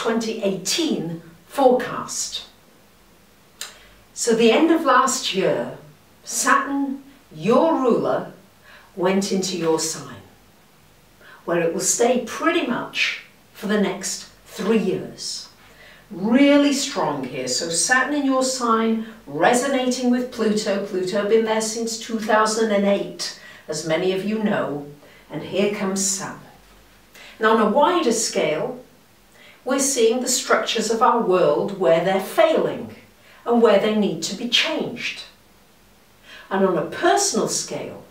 2018 forecast. So the end of last year, Saturn, your ruler, went into your sign, where it will stay pretty much for the next 3 years. Really strong here. So Saturn in your sign resonating with Pluto. Pluto been there since 2008, as many of you know. And here comes Saturn. Now on a wider scale, we're seeing the structures of our world where they're failing and where they need to be changed. And on a personal scale,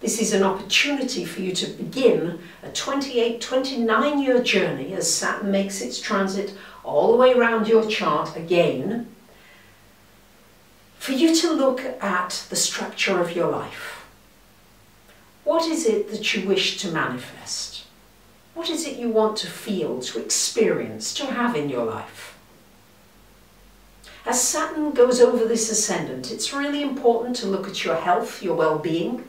this is an opportunity for you to begin a 29-year journey as Saturn makes its transit all the way around your chart again, for you to look at the structure of your life. What is it that you wish to manifest? What is it you want to feel, to experience, to have in your life? As Saturn goes over this ascendant, it's really important to look at your health, your well-being.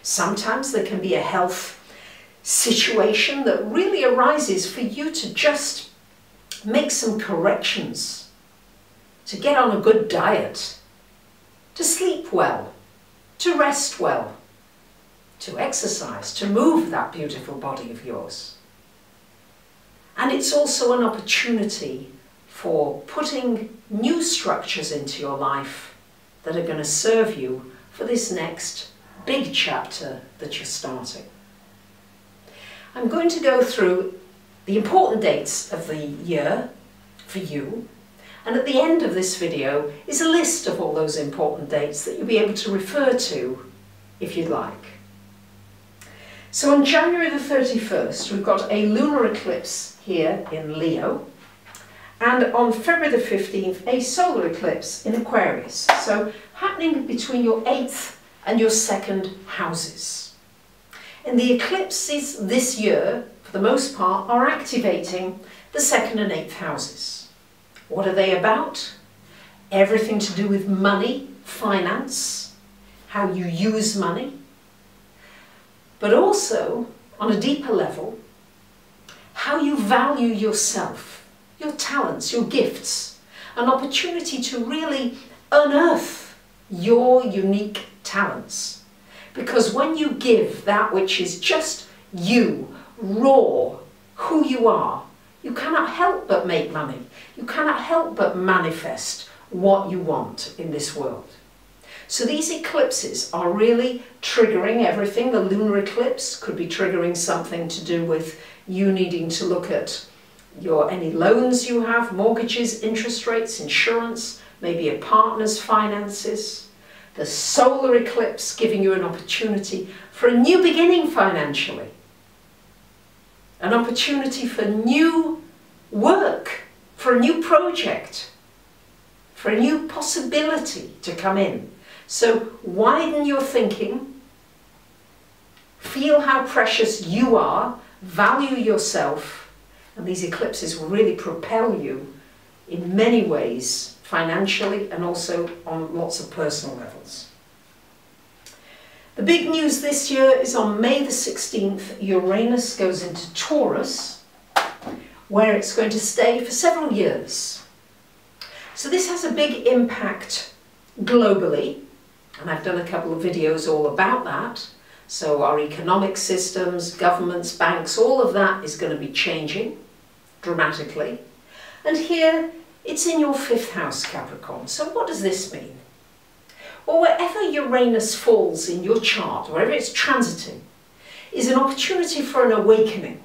Sometimes there can be a health situation that really arises for you to just make some corrections, to get on a good diet, to sleep well, to rest well, to exercise, to move that beautiful body of yours. And it's also an opportunity for putting new structures into your life that are going to serve you for this next big chapter that you're starting. I'm going to go through the important dates of the year for you, and at the end of this video is a list of all those important dates that you'll be able to refer to if you'd like. So on January the 31st we've got a lunar eclipse here in Leo, and on February the 15th a solar eclipse in Aquarius, so happening between your 8th and your 2nd houses. And the eclipses this year, for the most part, are activating the 2nd and 8th houses. What are they about? Everything to do with money, finance, how you use money, but also, on a deeper level, how you value yourself, your talents, your gifts, an opportunity to really unearth your unique talents. Because when you give that which is just you, raw, who you are, you cannot help but make money. You cannot help but manifest what you want in this world. So these eclipses are really triggering everything. The lunar eclipse could be triggering something to do with you needing to look at any loans you have, mortgages, interest rates, insurance, maybe a partner's finances. The solar eclipse giving you an opportunity for a new beginning financially. An opportunity for new work, for a new project, for a new possibility to come in. So widen your thinking, feel how precious you are, value yourself, and these eclipses will really propel you in many ways, financially and also on lots of personal levels. The big news this year is on May the 16th, Uranus goes into Taurus, where it's going to stay for several years. So this has a big impact globally, and I've done a couple of videos all about that. So our economic systems, governments, banks, all of that is going to be changing dramatically. And here it's in your 5th house, Capricorn. So what does this mean? Well, wherever Uranus falls in your chart, wherever it's transiting, is an opportunity for an awakening,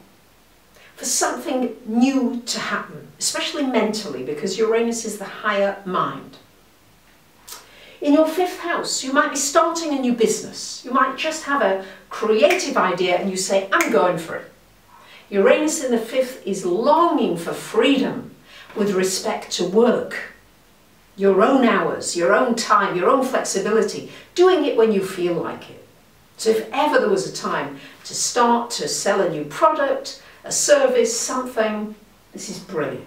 for something new to happen, especially mentally, because Uranus is the higher mind. In your 5th house, you might be starting a new business. You might just have a creative idea and you say, I'm going for it. Uranus in the 5th is longing for freedom with respect to work. Your own hours, your own time, your own flexibility, doing it when you feel like it. So if ever there was a time to start to sell a new product, a service, something, this is brilliant.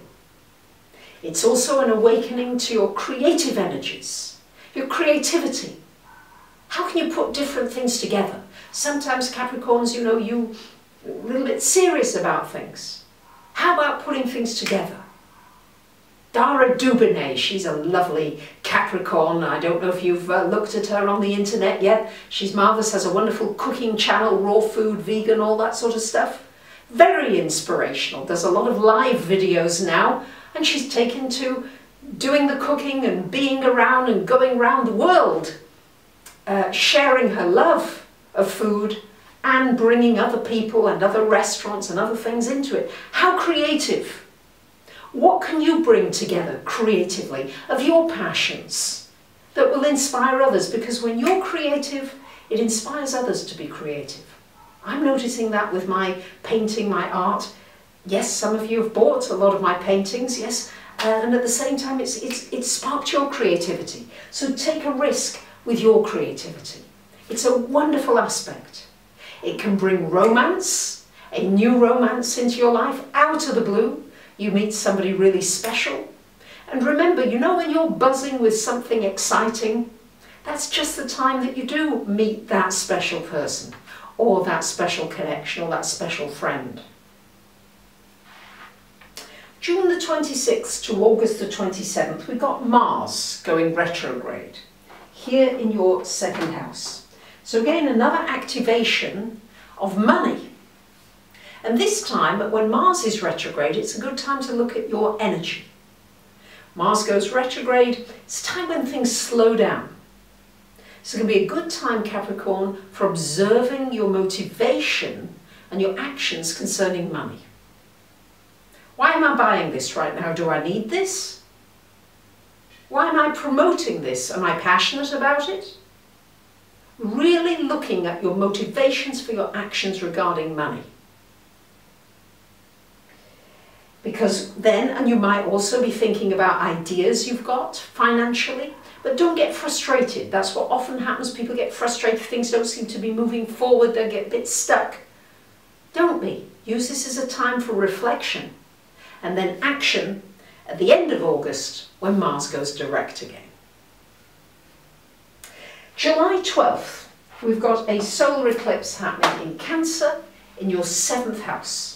It's also an awakening to your creative energies, your creativity. How can you put different things together? Sometimes Capricorns, you know, you're a little bit serious about things. How about putting things together? Dara Dubonnet, she's a lovely Capricorn. I don't know if you've looked at her on the internet yet. She's marvellous, has a wonderful cooking channel, raw food, vegan, all that sort of stuff. Very inspirational. There's a lot of live videos now, and she's taken to doing the cooking and being around and going around the world, sharing her love of food and bringing other people and other restaurants and other things into it. How creative! What can you bring together creatively of your passions that will inspire others? Because when you're creative, it inspires others to be creative. I'm noticing that with my painting, my art. Yes, some of you have bought a lot of my paintings, yes, and at the same time it's sparked your creativity. So take a risk with your creativity. It's a wonderful aspect. It can bring romance, a new romance into your life out of the blue. You meet somebody really special. And remember, you know, when you're buzzing with something exciting, that's just the time that you do meet that special person or that special connection or that special friend. June the 26th to August the 27th, we've got Mars going retrograde here in your second house. So again, another activation of money. And this time, when Mars is retrograde, it's a good time to look at your energy. Mars goes retrograde, it's a time when things slow down. So it can be a good time, Capricorn, for observing your motivation and your actions concerning money. Why am I buying this right now? Do I need this? Why am I promoting this? Am I passionate about it? Really looking at your motivations for your actions regarding money. Because then, and you might also be thinking about ideas you've got financially, but don't get frustrated. That's what often happens. People get frustrated, things don't seem to be moving forward, they get a bit stuck. Don't be. Use this as a time for reflection and then action at the end of August when Mars goes direct again. July 12th, we've got a solar eclipse happening in Cancer in your 7th house.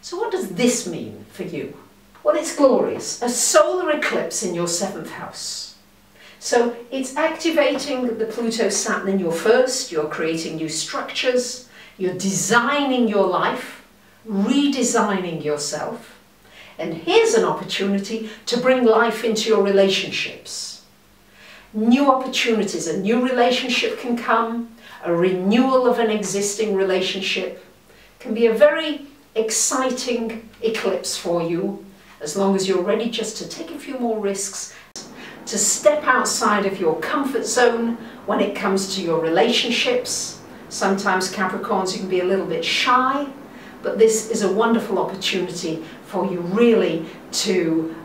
So what does this mean for you? Well, it's glorious. A solar eclipse in your 7th house. So it's activating the Pluto-Saturn in your first, you're creating new structures, you're designing your life, redesigning yourself. And here's an opportunity to bring life into your relationships. New opportunities, a new relationship can come, a renewal of an existing relationship. Can be a very exciting eclipse for you, as long as you're ready just to take a few more risks, to step outside of your comfort zone when it comes to your relationships. Sometimes Capricorns, you can be a little bit shy, but this is a wonderful opportunity for you really to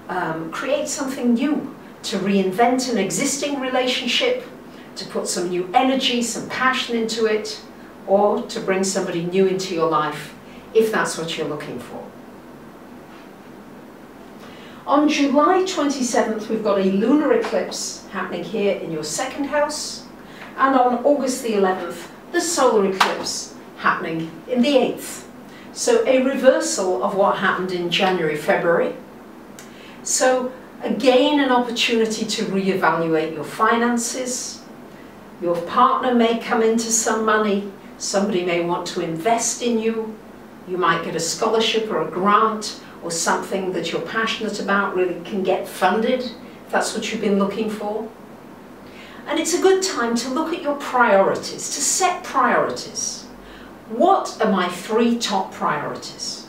create something new, to reinvent an existing relationship, to put some new energy, some passion into it, or to bring somebody new into your life, if that's what you're looking for. On July 27th, we've got a lunar eclipse happening here in your 2nd house, and on August the 11th, the solar eclipse happening in the 8th. So a reversal of what happened in January, February. So again, an opportunity to reevaluate your finances. Your partner may come into some money, somebody may want to invest in you. You might get a scholarship or a grant or something that you're passionate about really can get funded, if that's what you've been looking for. And it's a good time to look at your priorities, to set priorities. What are my 3 top priorities?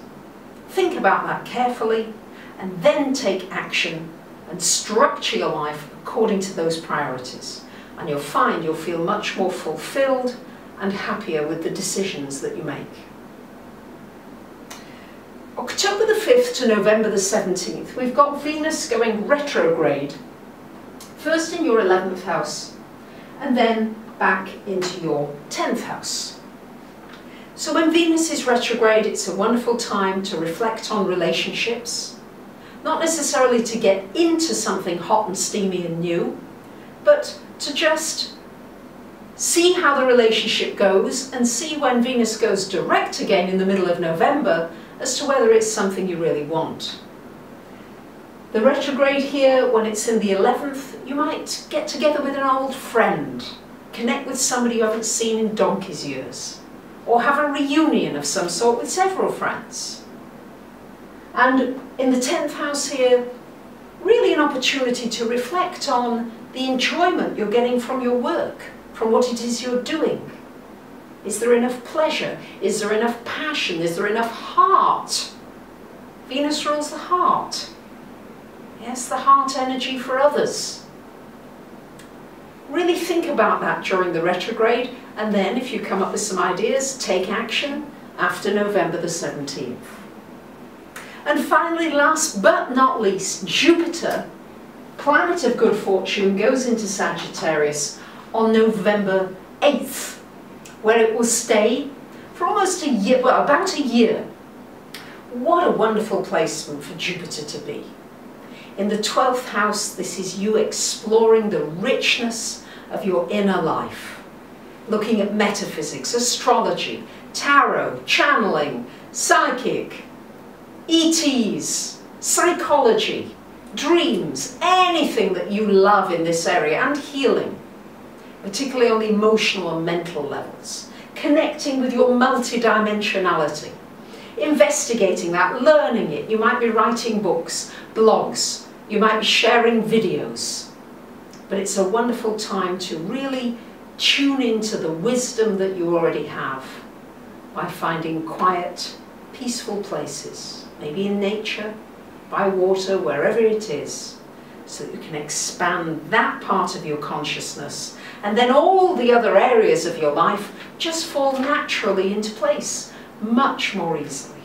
Think about that carefully and then take action and structure your life according to those priorities. And you'll find you'll feel much more fulfilled and happier with the decisions that you make. October the 5th to November the 17th, we've got Venus going retrograde. First in your 11th house, and then back into your 10th house. So when Venus is retrograde, it's a wonderful time to reflect on relationships. Not necessarily to get into something hot and steamy and new, but to just see how the relationship goes and see when Venus goes direct again in the middle of November as to whether it's something you really want. The retrograde here, when it's in the 11th, you might get together with an old friend, connect with somebody you haven't seen in donkey's years, or have a reunion of some sort with several friends. And in the 10th house here, really an opportunity to reflect on the enjoyment you're getting from your work, from what it is you're doing. Is there enough pleasure? Is there enough passion? Is there enough heart? Venus rules the heart. Yes, the heart energy for others. Really think about that during the retrograde, and then if you come up with some ideas, take action after November the 17th. And finally, last but not least, Jupiter, planet of good fortune, goes into Sagittarius on November 8th, where it will stay for almost a year, well, about a year. What a wonderful placement for Jupiter to be. In the 12th house, this is you exploring the richness of your inner life, looking at metaphysics, astrology, tarot, channeling, psychic, ETs, psychology, dreams, anything that you love in this area, and healing, particularly on the emotional and mental levels, connecting with your multidimensionality, investigating that, learning it. You might be writing books, blogs, you might be sharing videos, but it's a wonderful time to really tune into the wisdom that you already have by finding quiet, peaceful places, maybe in nature, by water, wherever it is, so that you can expand that part of your consciousness, and then all the other areas of your life just fall naturally into place, much more easily.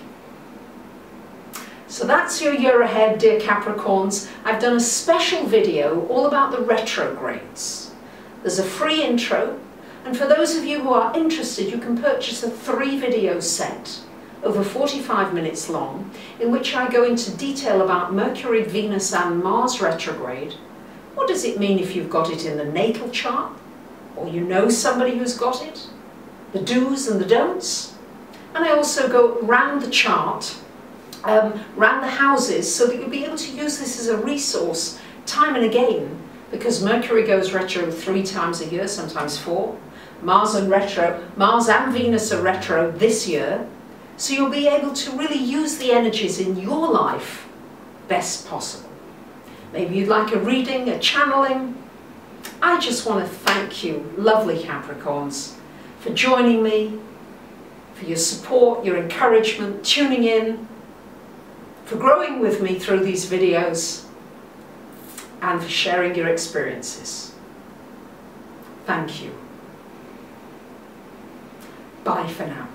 So that's your year ahead, dear Capricorns. I've done a special video all about the retrogrades. There's a free intro, and for those of you who are interested, you can purchase a 3-video set over 45 minutes long, in which I go into detail about Mercury, Venus and Mars retrograde. What does it mean if you've got it in the natal chart, or you know somebody who's got it? The do's and the don'ts. And I also go round the chart, round the houses, so that you'll be able to use this as a resource time and again, because Mercury goes retro 3 times a year, sometimes 4. Mars and Venus are retro this year, so you'll be able to really use the energies in your life best possible. Maybe you'd like a reading, a channeling. I just want to thank you, lovely Capricorns, for joining me, for your support, your encouragement, tuning in, for growing with me through these videos, and for sharing your experiences. Thank you. Bye for now.